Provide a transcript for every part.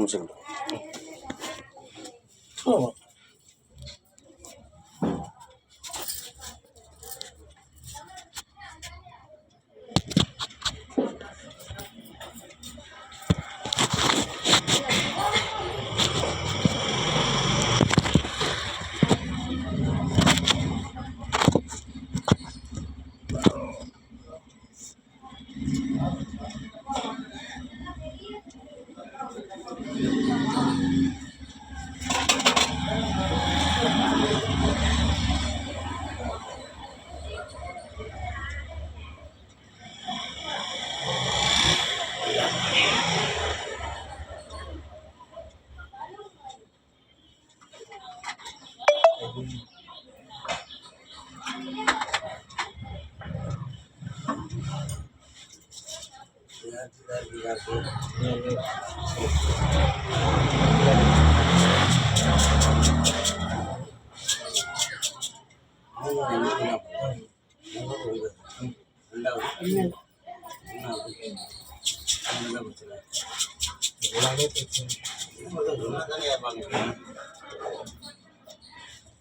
நிமிஷம்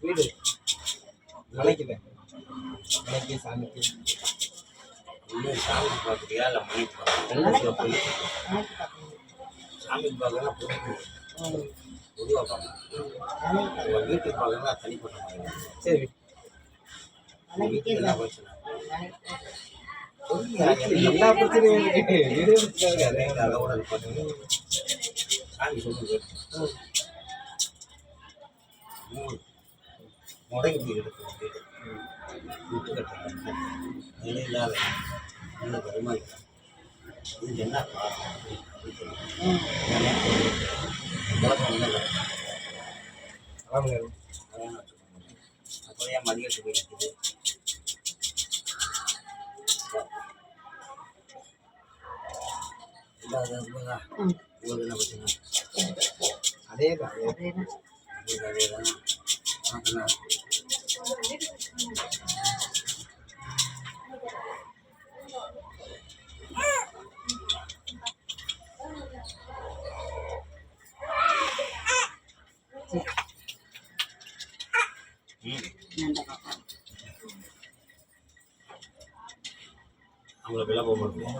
வீடு மலைக்குல மலைக்கு சாமிக்கு சாமி பார்க்குறியா இல்லை மணிக்கு சாமி பார்க்கலாம் பொதுவாக பார்க்கலாம் வீட்டுக்கு பார்க்கலாம் தனிப்பட்ட மாதிரி. சரி வீட்டில் என்ன பிரச்சனை எல்லா பிரச்சனையும் வீடு எடுத்துக்காங்க. அதோட பார்த்தீங்கன்னா சாமி சொல்லுங்க முடங்கி எடுத்து வீடு விட்டு கட்டுறாங்க இல்லாத நல்ல வருமானம். இது என்ன காரணம் அப்படின்னு சொல்லுவாங்க. அப்புறம் ஏன் மதியத்து போய் இருக்குது உங்களுக்கு என்ன பிரச்சனை? அதேதான் அதேதான் அவங்களை விலை போக முடியும்.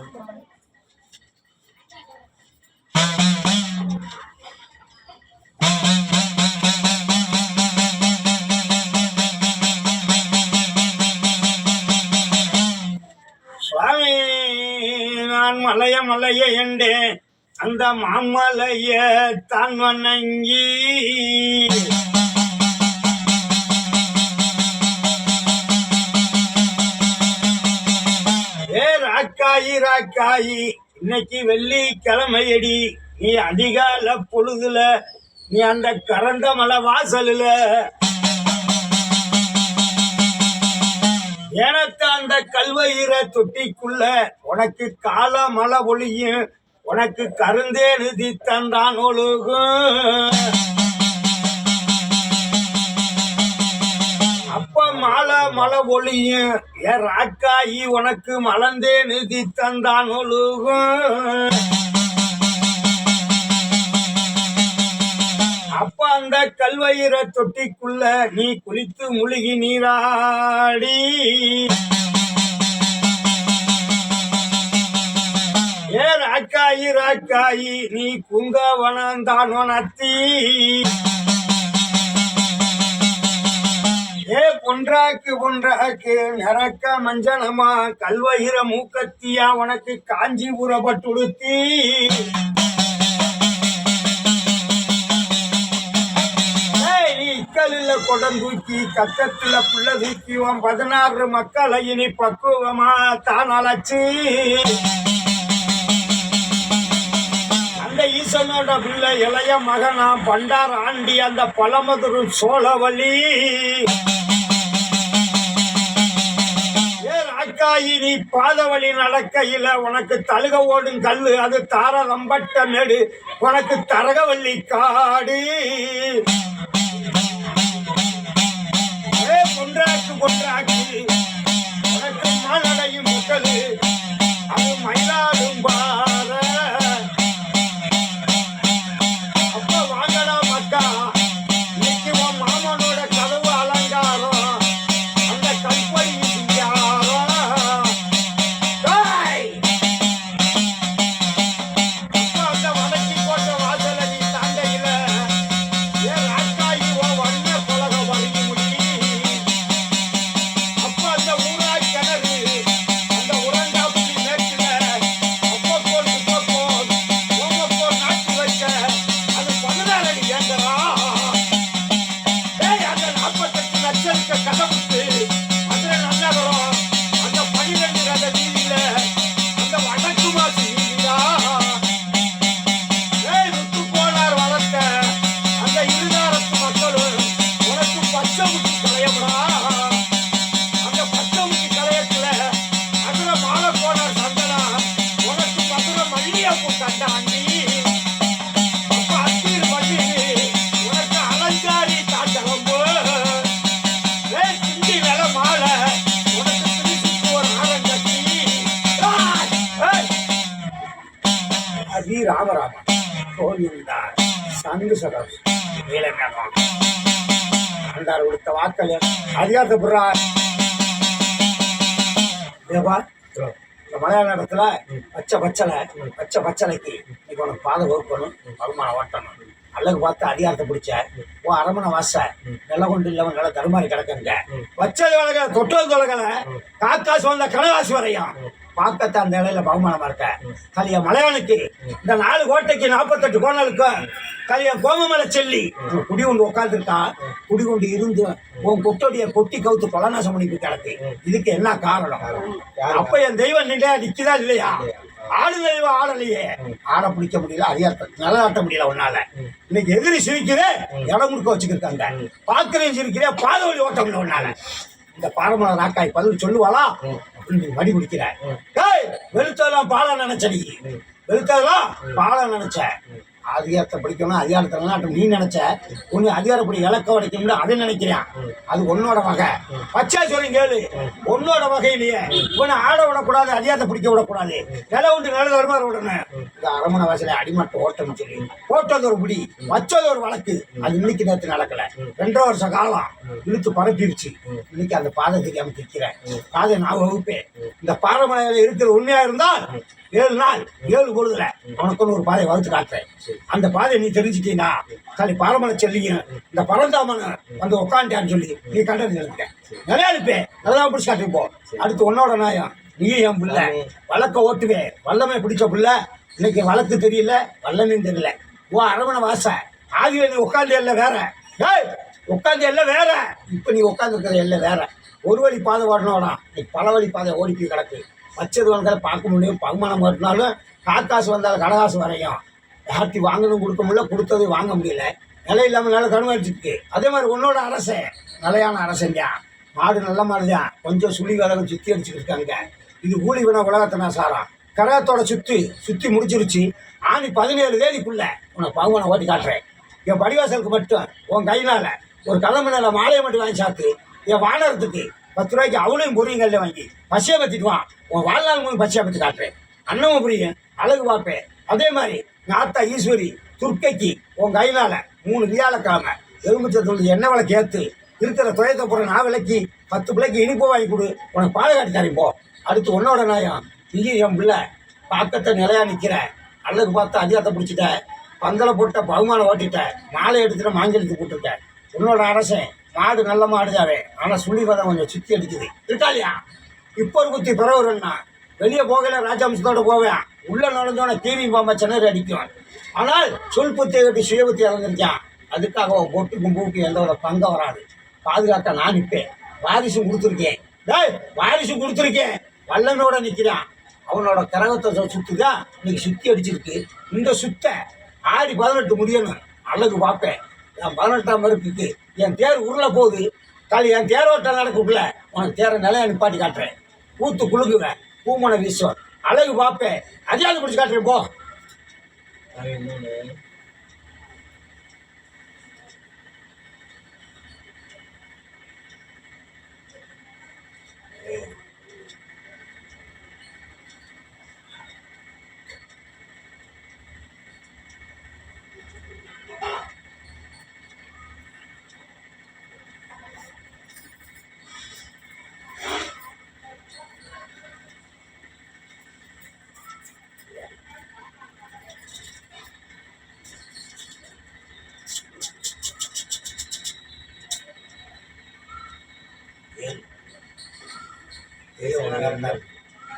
சுவாமி நான் மலைய மலைய என்றேன் அந்த மாமலைய தான் வணங்கி ராக்காயி இன்னைக்கு வெள்ளிக்கிழமையடி நீ அதிகால பொழுதுல நீ அந்த கரந்த மலை வாசலுல எனக்கு அந்த கல்வயிற தொட்டிக்குள்ள உனக்கு கால மலை ஒளியும் உனக்கு கருந்தேழுதி தந்தான் ஒழுகும். அப்ப மலை ஒளியும் ஏ ராக்காயி உனக்கு மலர்ந்தே நிதி தந்தான் ஒழுகும். அப்ப அந்த கல்வயிற தொட்டிக்குள்ள நீ குளித்து முழுகி நீராடி ஏ ராக்காயி நீ குங்கவனந்தான் உணர்த்தி ஏ பொன்றாக்கு நிறக்க மஞ்சனமா கல்வயிற மூக்கத்தியா உனக்கு காஞ்சிபுரப்பட்டுடுத்தி நீ இக்கலில் கொடம் தூக்கி கக்கத்துல புள்ள தூக்கி 16 மக்களை இனி பக்குவமா தான் அழைச்சு அந்த ஈசனோட பிள்ளை இளைய மகனா பண்டார் ஆண்டி அந்த பழமதுரு சோழவழி நீ பாத வழி நடக்கையில உனக்கு தழுக ஓடும் கல்லு அது தார ரம்பட்ட மேடு உனக்கு தரகவள்ளி காடு பொன்றாக்கு உனக்கு மானடையும் மக்களு அது மயிலாடும் பார ராமராமா கோவிந்தா சங்கு சதம் நீலமேகம் ஆண்டார் கொடுத்த வாக்கள் அதிகாரப்படுறா தேவா இந்த மலையாள இடத்துல பச்சை பச்சளைக்கு இன்னைக்கு உனக்கு பாதை வகுக்கணும் வருமானம் ஓட்டணும் அழகு பார்த்து அதிகாரத்தை பிடிச்ச ஓ அரமனை வாச நில கொண்டு இல்லாம நல்ல தருமாறி கிடக்குங்க வச்சது வளகலை தொட்டது தொலைகலை காக்காசு வந்த கடகாசு வரையும் பார்க்கத்த அந்த இடையில பகுமானமா இருக்க கலிய மலையானுக்கு இந்த 4 கோட்டைக்கு 48 கோணலுக்கும் கலிய கோமமலை செல்லி குடி கொண்டு உட்காந்துருக்கான் குடி கொண்டு இருந்து உன் கொட்டோடைய கொட்டி கவுத்து கொலநாசம் பண்ணிட்டு கிடக்கு இதுக்கு என்ன காரணம் அப்ப என் தெய்வம் நிக்குதா இல்லையா ஆடு தெய்வம் ஆடலையே ஆட பிடிக்க முடியல அதிகாரத்தை நிலநாட்ட முடியல உன்னால இன்னைக்கு எதிரி சிரிக்கிறே இடம் முடுக்க வச்சுக்கிருக்காங்க பாக்குறேன் சிரிக்கிறே பாத வழி ஓட்ட முடியல உன்னால இந்த பாரம்பரிய ராக்காய் பதில் சொல்லுவாளா வடி குடிக்கிற வெளுத்ததெல்லாம் பாலம் நினைச்சடி வெளுத்ததெல்லாம் பாலம் நினைச்ச அதிகாரத்தை படிக்கணும் அதிகாரத்தை நீ நினைச்ச ஒண்ணு அதிகாரப்படி இலக்க உடைக்கணும்னு அதை நினைக்கிறான் அது உன்னோட வகை பச்சை சொல்லி கேளு உன்னோட வகையிலேயே இவனை ஆட விடக்கூடாது அதிகாரத்தை பிடிக்க விடக்கூடாது நில உண்டு நில வருமாறு விடணும் இந்த அரமனை வாசலை அடிமட்ட ஓட்டம்னு சொல்லி போட்டது ஒரு பிடி வச்சது ஒரு வழக்கு அது இன்னைக்கு நேற்று நடக்கல 2 வருஷ காலம் இழுத்து பரப்பிருச்சு இன்னைக்கு அந்த பாதை தெரியாம திக்கிறேன் பாதை நான் வகுப்பேன் இந்த பாரம்பரியில இருக்கிற உண்மையா இருந்தால் 7 நாள் 7 பொழுதுல உனக்கு ஒரு பாதையை வகுத்து காட்டுறேன் அந்த பாதையை நீ தெரிஞ்சுட்டீங்கன்னா காலி பாரம்பரிய செல்லிங்க இந்த பரந்தாமன வந்து உட்காண்டான்னு சொல்லி நீ கண்டது எழுதுக்க நிறைய அனுப்பே நல்லா பிடிச்சி காட்டிப்போ அடுத்து உன்னோட நாயம் நீ என் பிள்ளை வழக்க ஓட்டுவே வல்லமை பிடிச்ச பிள்ளை இன்னைக்கு வழக்கு தெரியல வல்லமையும் தெரியல ஓ அரவணை வாச ஆதியில நீ உட்காந்து எல்லாம் வேற உட்காந்து எல்லாம் வேற இப்ப நீ உட்காந்து இருக்கிற எல்லாம் வேற ஒரு வழி பாதை ஓடனோடா நீ பல வழி பாதை ஓடிப்பி கிடக்கு வச்சது வந்தாலும் பார்க்க முடியும் பகுமானம் ஓட்டினாலும் காக்காசு வந்தாலும் கடகாசு வரையும் யார்த்தி வாங்கணும் கொடுக்க முடியல கொடுத்தது வாங்க முடியல நிலை இல்லாமல் நல்லா தடுமாறிச்சிருக்கு அதே மாதிரி உன்னோட அரசே நிலையான அரசங்க மாடு நல்ல மாடுதான் கொஞ்சம் சுழி விலகம் சுற்றி அடிச்சுக்கிட்டு இது ஊழி வினா உலகத்தினா சாரம் கரகத்தோட சுற்றி முடிச்சிருச்சு ஆணி 17 தேதிக்குள்ள உனக்கு பகுமானம் ஓட்டி காட்டுறேன் என் படிவாசலுக்கு மட்டும் உன் கையினால ஒரு கதம்பு மாலையை மட்டும் வாங்கி சாத்து என் வானரத்துக்கு 10 ரூபாய்க்கு அவளையும் பொறியங்கல்ல வாங்கி பசியை பற்றிட்டு வா உன் வாழ்நாள் மூலம் பசியை பற்றி காட்டுறேன் அன்னமும் புரியும் அழகு பார்ப்பேன் அதே மாதிரி நாத்தா ஈஸ்வரி துர்க்கைக்கு உன் கையினால 3 வியாழக்கிழமை எலுமிச்சத்தூள் எண்ணெய் விளக்கு ஏற்று இருக்கிற துயத்தை போற நான் விளக்கி 10 பிள்ளைக்கு இனிப்பு வாங்கி கொடு உனக்கு பாதுகாட்டு தரேன் போ அடுத்து உன்னோட நாயம் நீ என் பிள்ளை பாக்கத்தை நிலையா நிற்கிற அழகு பார்த்து அதிகாரத்தை பிடிச்சிட்ட பந்தலை போட்ட பகுமானம் ஓட்டிட்ட மாலை எடுத்துட்டு மாங்கெடுத்து போட்டுட்ட உன்னோட அரசன் மாடு நல்ல மாடுதாவே ஆனா சுள்ளி பதம் கொஞ்சம் சுத்தி அடிக்குது இருக்காளியா இப்போ ஒரு குத்தி பிறகுன்னா வெளியே போகல ராஜாம்சத்தோட போவேன் உள்ள நுழைஞ்சோட டிவி பாம்பா சென்னை அடிக்கும் ஆனால் சொல் புத்தியை கட்டி சுய புத்தி இறந்துருக்கான் அதுக்காக பொட்டு கும்புக்கு எந்த ஒரு பங்கம் வராது பாதுகாக்க நான் நிற்பேன் வாரிசும் கொடுத்துருக்கேன் வாரிசும் கொடுத்துருக்கேன் வல்லனோட நிற்கிறான் அவனோட கரகத்தை சுத்துதான் இன்னைக்கு சுத்தி அடிச்சிருக்கு இந்த சுத்த ஆடி 18 முடியணும் அழகு பார்ப்பேன் என் 18ஆம் மறுப்புக்கு என் தேர் உருள போகுது காலி என் தேரோட்டம் நடக்குள்ள உனக்கு தேரை நிலையா நிப்பாட்டி காட்டுறேன் ஊத்து குழுங்குவேன் பூமனை வீசுவேன் அழகு பார்ப்பேன் அதையாவது பிடிச்சி காட்டுறேன் போ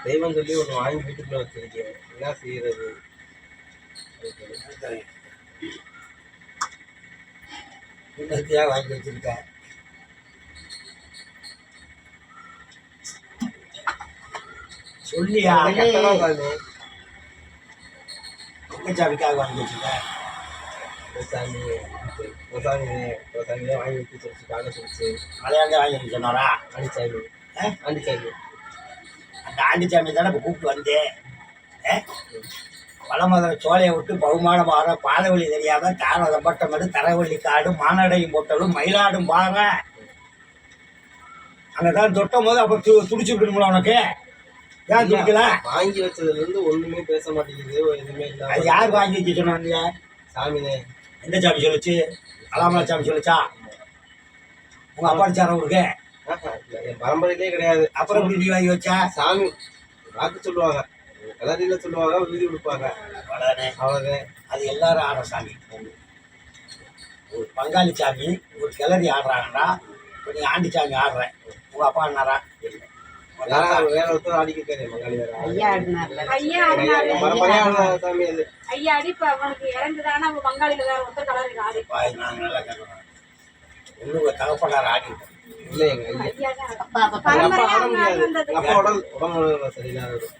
தெய்வம் சொல்லி ஒன்று வாங்கி வீட்டுக்குள்ள வச்சிருக்கேன் என்ன செய்யறது இன்னத்தையாக வாங்கி வச்சிருக்க சொல்லியா சாமிக்காக வாங்கி வச்சிருக்க சாமி வாங்கி வச்சு சொல்லிச்சு காண சொல்லிச்சு மலையாண்டே வாங்கி வைக்க சொன்னாரா ஆண்டிச்சாமி ஆண்டிச்சாமி அந்த ஆண்டிச்சாமி தானே இப்போ கூப்பிட்டு வந்தேன் வளமதுரை சோலையை விட்டு பகுமானம் பாற பாதவழி தெரியாம தாரதம்பட்டம் எடுத்து தரவள்ளி காடு மானடையும் போட்டலும் மயிலாடும் பாற அங்கதான் தொட்டும் போது அப்ப துடிச்சுக்கணும்ல உனக்கு ஏன் துடிக்கல? வாங்கி வச்சதுல இருந்து ஒண்ணுமே பேச மாட்டேங்குது, எதுவுமே அது இல்லாம யார் வாங்கி வச்சு சொன்னாங்க? சாமினே. எந்த சாமி சொல்லுச்சு? அலாமலா சாமி சொல்லுச்சா? உங்க அப்பா அடிச்சார ஊருக்கு? இல்ல, என் பரம்பரையிலே கிடையாது. அப்புறம் எப்படி நீ வாங்கி வச்சா? சாமி வாக்கு சொல்லுவாங்க, கலரியில சொல்லுவாங்க, வீதி கொடுப்பாங்க, அவ்வளவுதானே. அவ்வளவுதான். அது எல்லாரும் ஆடுற சாமி. ஒரு பங்காளி சாமி ஒரு கிளறி ஆடுறாங்கடா. இப்போ நீ ஆண்டி சாமி ஆடுற, உங்க அப்பா ஆடினாரா? வேற ஒருத்தர் ஆடிக்கிட்டாரு மங்காளி வேற. ஐயா ஆடினார்ல. ஐயா ஆடினாரு. பரம்பரையா ஆடுற சாமி அது. ஐயா அடி இப்ப அவனுக்கு இறந்துதானா அவங்க பங்காளியில வேற ஒருத்தர் கலருக்கு ஆடி. நாங்கள் நல்லா கேட்கணும். உங்க தகப்பனார் ஆடி இல்ல எங்க ஐயா. ஐயா தான் அப்பா அப்பா அப்பா பரம்பரையா ஆட அவங்க முடியாது. வந்தது. அப்பா உடம்பு சரியில்லாதவர்.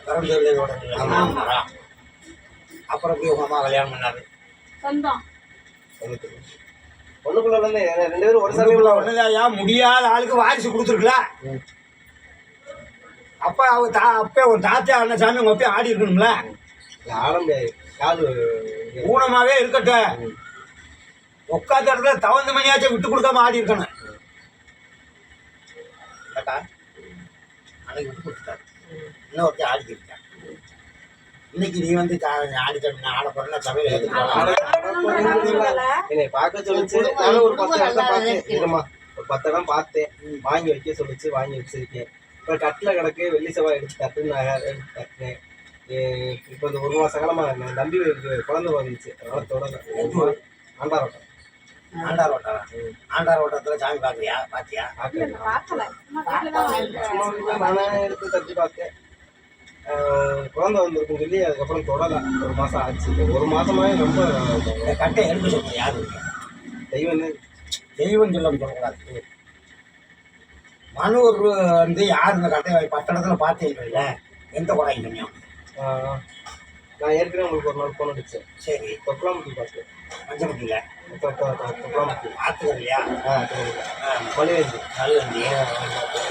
பிறந்ததுல அப்புறம் போய் உங்க அம்மா கல்யாணம் பண்ணாரு. சொந்தம். பொண்ணுக்குள்ள வந்து ரெண்டு பேரும் ஒரு சாமி சமீபத்தில் ஒண்ணுதாயா முடியாத ஆளுக்கு வாரிசு கொடுத்துருக்கல. அப்பா அவங்க அப்பே உன் தாத்தா அண்ணன் சாமி உங்க அப்பயே ஆடி இருக்கணும்ல. ஆட முடியாது, காலு ஊனமாவே இருக்கட்டும், உட்காந்த இடத்துல தவந்த மணியாச்சும் விட்டு கொடுக்காம ஆடி இருக்கணும். கேட்டா அன்னைக்கு விட்டு கொடுத்துட்டாரு, இன்னொருத்தர் ஆடிக்கிட்டு இருக்கான். இன்னைக்கு நீ வந்து ஆடி சாமி ஆட போறேன்னா சபையில என்னை பார்க்க சொல்லிச்சு. நானும் ஒரு 10 இடம் பார்த்தேன். இருமா, ஒரு 10 இடம் பார்த்தேன். வாங்கி வைக்க சொல்லிச்சு, வாங்கி வச்சிருக்கேன். இப்போ கட்டில் கிடக்கு, வெள்ளி செவ்வாய் எடுத்து கட்டுனேன். இப்போ இந்த 1 மாச காலமா என் தம்பி குழந்தை வந்துச்சு, அதனால தொடங்க. ஆண்டாரோட்டம். ஆண்டார் ஓட்டாரா? ஆண்டார் ஓட்டத்துல சாமி பாக்குறியா? பாத்தியா? பார்க்கறேன். பார்க்கல. சும்மா வீட்டுல தான் வாங்கிட்டு சும்மா வீட்டுல நானே எடுத்து தச்சு பார்த்தேன். குழந்தை வந்திருக்குன்னு சொல்லி அதுக்கப்புறம் தொடலை. 1 மாசம் ஆச்சு. 1 மாசமாவே ரொம்ப இந்த கட்டை எடுக்க சொல்லுங்க. யாரு இருக்கு? தெய்வம் தெய்வம் சொல்ல சொல்லக்கூடாது. மனூர் வந்து யார் இந்த கட்டையை 10 இடத்துல பார்த்தீங்கல்ல, எந்த கொடாய் சொன்னோம்? நான் ஏற்கனவே உங்களுக்கு ஒரு நாள் போன் அடிச்சேன். சரி, தொப்பலாம்பட்டி பார்த்தேன். மஞ்சமுட்டியில் தொப்பலாம்பட்டி. ஆத்துக்கர் இல்லையா? மணிவேந்தி. நல்ல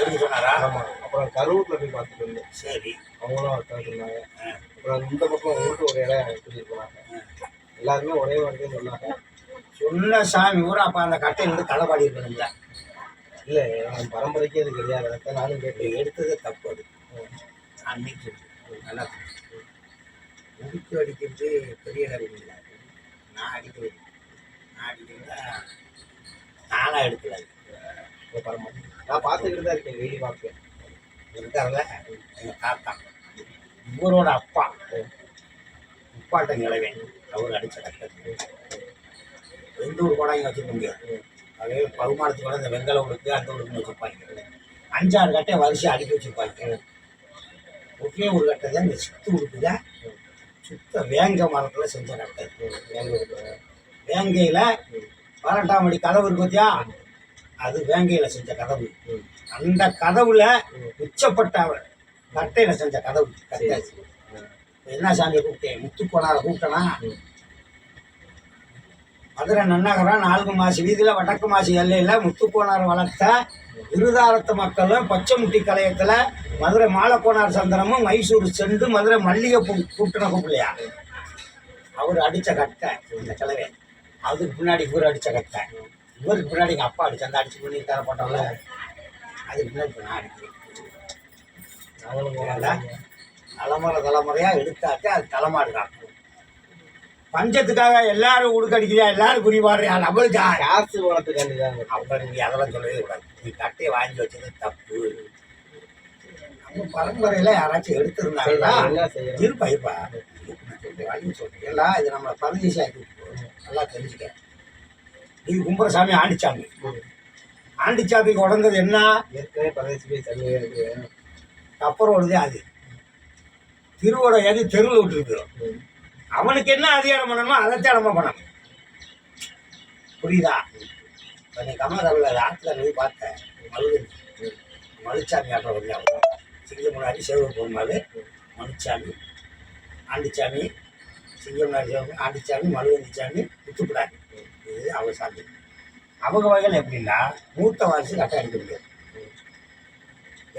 எடுக்க சொன்னாரா? ஆமாம். அப்புறம் கரூரில் போய் பார்த்துட்டு வந்தேன். சரி, அவங்களும் அதுதான் சொன்னாங்க. அப்புறம் இந்த பக்கம் உங்களுக்கு ஒரு இடம் கூட்டிட்டு போனாங்க. எல்லாருமே ஒரே மாதிரி தான் சொன்னாங்க. சொன்ன சாமி ஊரா அப்போ அந்த கட்டையிலிருந்து களப்பாடி இருக்கணும்ல. இல்லை, என் பரம்பரைக்கு அது கிடையாது. அதான் நானும் கேட்டேன். எடுத்ததே தப்பு. அது அன்னைக்கு நல்லா உடுப்பு அடிக்கிறது பெரிய காரியம் இல்லை. நான் அடிக்கிறது நானாக எடுக்கல. இந்த பரம்பரை நான் பார்த்துக்கிட்டு தான் இருக்கேன், டெய்லி பார்ப்பேன். இருக்கார்ல எங்கள் தாத்தா, இவரோட அப்பா உப்பாட்ட நிலவேன், அவர் அடித்த கட்டது. எந்த ஒரு கொடாயும் வச்சுக்க முடியாது. அதே பகுமானத்துக்கு கூட இந்த வெங்கல உடுக்கு அந்த உடுக்குன்னு வச்சுருப்பாங்க. 5-6 கட்டையை வரிசை அடுக்கி வச்சுருப்பாங்க. ஒரே ஒரு கட்டை தான் இந்த சுத்து உடுக்குத, சுத்த வேங்க மரத்தில் செஞ்ச கட்டை. வேங்கையில் 12ஆம் அடி கதவு இருக்கு பார்த்தியா, அது வேங்கையில் செஞ்ச கதவு. அந்த கதவுல உச்சப்பட்ட கட்டையில செஞ்ச கதவு கட்டை. என்ன சாமியை கூப்பிட்டேன்? முத்துக்கோணாரை கூப்பிட்டனா? மதுரை நன்னகரம் 4 மாசி வீதியில் வடக்கு மாசி எல்லையில் முத்துக்கோணார் வளர்த்த விருதாரத்து மக்களும் பச்சைமுட்டி கலையத்தில் மதுரை மாலக்கோணார் சந்திரமும் மைசூர் செண்டு மதுரை மல்லிகைப்பூ கூப்பிட்டுன கூப்பிடலையா? அவர் அடித்த கட்டை இந்த கிழவை. அதுக்கு பின்னாடி இவர் அடித்த கட்டை. இவருக்கு பின்னாடி எங்கள் அப்பா அடிச்சு அந்த அடிச்சு பண்ணி தரப்பட்டோம்ல, அதுக்கு பின்னாடி இப்போ நான் அடிக்கிறேன். தலைமுறையாக எடுத்தாக்க அது தலைமாடு தான். பஞ்சத்துக்காக எல்லாரும் உடுக்கடிக்கிறியா, எல்லாரும் குறிப்பாடுறியா, நம்மளுக்கா காசு வளர்த்துக்காண்டி தான். அப்ப நீ அதெல்லாம் சொல்லவே கூடாது. நீ கட்டையை வாங்கி வச்சது தப்பு. நம்ம பரம்பரையில யாராச்சும் எடுத்திருந்தாங்களா? என்ன செய்யணும்? இருப்பா வாங்கி சொல்றேன். ஏண்டா இது நம்மளை பரதேசி ஆக்கி நல்லா தெரிஞ்சுக்க. நீ கும்புரசாமி ஆண்டிச்சாமி, ஆண்டிச்சாமிக்கு உடந்தது என்ன? ஏற்கனவே பரதேசி போய் தண்ணியே இருக்கு. அப்புறம் ஒழுதே அது திருவோட எது தெருவில் விட்டுருக்கிறோம். அவனுக்கு என்ன அதிகாரம் பண்ணணுமோ அதைத்தான் நம்ம பண்ணணும். புரியுதா? இப்போ நீ கமலகவில் ஆற்றுல போய் பார்த்தேன், மலுச்சாமி ஆட்டில் வந்து அவன் சிங்கம் முன்னாடி சேவூர் போகும்போது மலுச்சாமி, ஆண்டிச்சாமி, சிங்கம் முன்னாடி சேவூர், ஆண்டிச்சாமி, மலுவந்திச்சாமி, குத்துப்பிடாது. இது அவங்க சாமி. அவங்க வகையில் எப்படின்னா மூத்த வாரிசு கட்டை அடிக்க முடியாது.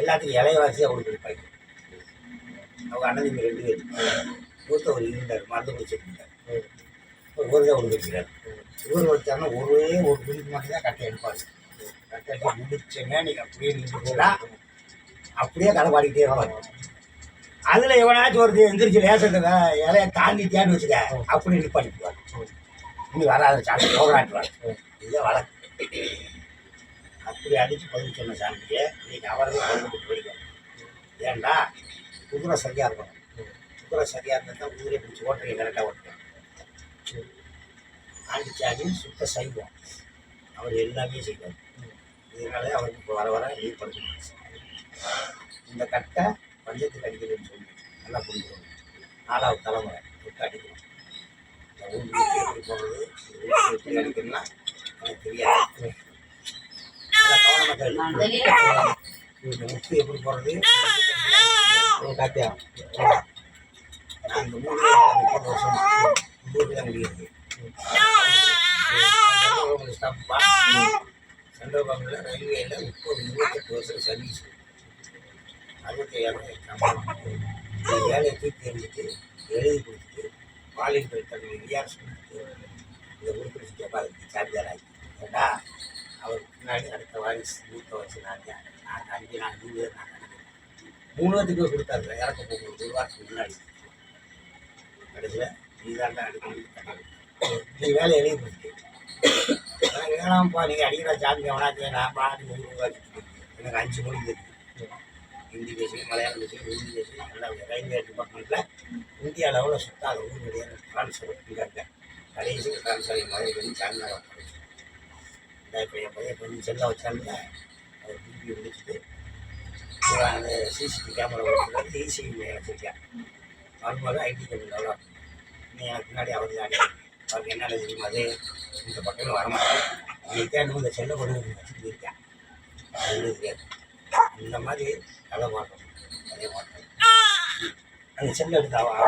எல்லாத்துக்கும் இலைய வாரிசு அவங்களுக்கு இருப்பாங்க. அவங்க அண்ணன் 2 பேர். மூத்த ஒரு இருந்தார், மருந்து குடிச்சிருந்தார். ஒரு தான் கொடுத்துருக்காரு. இவர் வச்சாருன்னா ஒரே ஒரு வீட்டுக்கு மட்டும் தான் கட்டை எடுப்பாரு. கட்டை முடிச்ச மேனிக்கு அப்படியே நின்றுச்சுன்னா அப்படியே கதை பாடிக்கிட்டே வருவாங்க. அதில் எவனாச்சும் ஒரு எந்திரிச்சு லேசத்தை இலையை தாண்டி தேடி வச்சுக்க அப்படி நிப்பாட்டிக்குவாங்க. இனி வராத சாமி போகலாட்டுவாங்க. இதுதான் வழக்கு. அப்படி அடித்து பதில் சொன்ன சாமிக்கு இன்னைக்கு அவர்கள் பதில் படிக்கணும். ஏன்டா குதிரை சரியாக இருக்கணும். குதிரை சரியாக இருந்தால் தான் குதிரையை பிடிச்சி ஓட்டுறீங்க, கரெக்டாக ஓட்டுவேன். ஆண்டிச்சாமி சுத்த சைவம், அவர் எல்லாமே செய்வார். இதனாலே அவருக்கு இப்போ வர வர ஈடுபடுத்த இந்த கட்டை பஞ்சத்துக்கு அடிக்கிறதுன்னு சொல்லி நல்லா புரிஞ்சுக்கணும். 4வது தலைமுறை விட்டு அடிக்கணும். இந்த ஊருக்கு எப்படி போகிறது, எப்படி அடிக்கணும்னா எனக்கு தெரியாது. கவனமாக கேள்வி. இந்த முத்து எப்படி போகிறது காத்தியா நான் இந்த 30 வருஷம் தான் முடியுது. ஸ்டப்பா சென்ட்ரல் பேங்கில் ரயில்வேயில் 28 வருஷம் சர்வீஸ், 65,000 வேலையை தூக்கி எறிஞ்சிட்டு எழுதி கொடுத்துட்டு வாலிபர் தன்னை ரியாக்ஸ் கொடுத்துட்டு இந்த உறுப்பினர் உட்காந்து சார்ஜர் ஆகி ஏண்டா அவர் பின்னாடி அடுத்த வாரிசு 3 வருஷம் நான் 5 நாள் 3 பேர் நான் 3 பேத்துக்கு கொடுத்தாரு இறக்க போகும்போது 1 வாரத்துக்கு முன்னாடி. கடைசியில் நீதாண்டா அடிக்கடி நீ வேலை எழுதி கொடுத்துட்டு எனக்கு வேணாம்ப்பா, நீங்கள் அடிக்கிற சாமி எவனாச்சு நான் பாட்டு எனக்கு 5 மொழி தெரியும். ஹிந்தி பேசுகிறேன், மலையாளம் பேசுகிறேன், ஹிந்தி பேசுகிறேன். நல்லா ரயில்வே டிபார்ட்மெண்ட்டில் இந்தியா லெவலில் சுத்தாத ஊர் கிடையாது. ட்ரான்ஸ்ஃபர் இருக்காங்க. கடைசி ட்ரான்ஸ்ஃபர் மதுரை பண்ணி சாமியார் இப்போ என் பையன் கொஞ்சம் செல்ல வச்சாங்க. அதை பிபி முடிச்சுட்டு அந்த சிசிடிவி கேமரா வச்சுருக்காரு. ஈசி வச்சுருக்கேன். வரும்போது ஐடி கம்பெனி டெவலப் நீ எனக்கு பின்னாடி அவர் தான் அவருக்கு என்ன தெரியுமா, அது இந்த பக்கம் வரமாட்டேன் இன்னைக்கு இந்த செல்லை கொண்டு வச்சுட்டு இருக்கேன். அது தெரியாது. இந்த மாதிரி கதை மாட்டோம், அதே மாட்டோம். அந்த செல்லை எடுத்து அவன்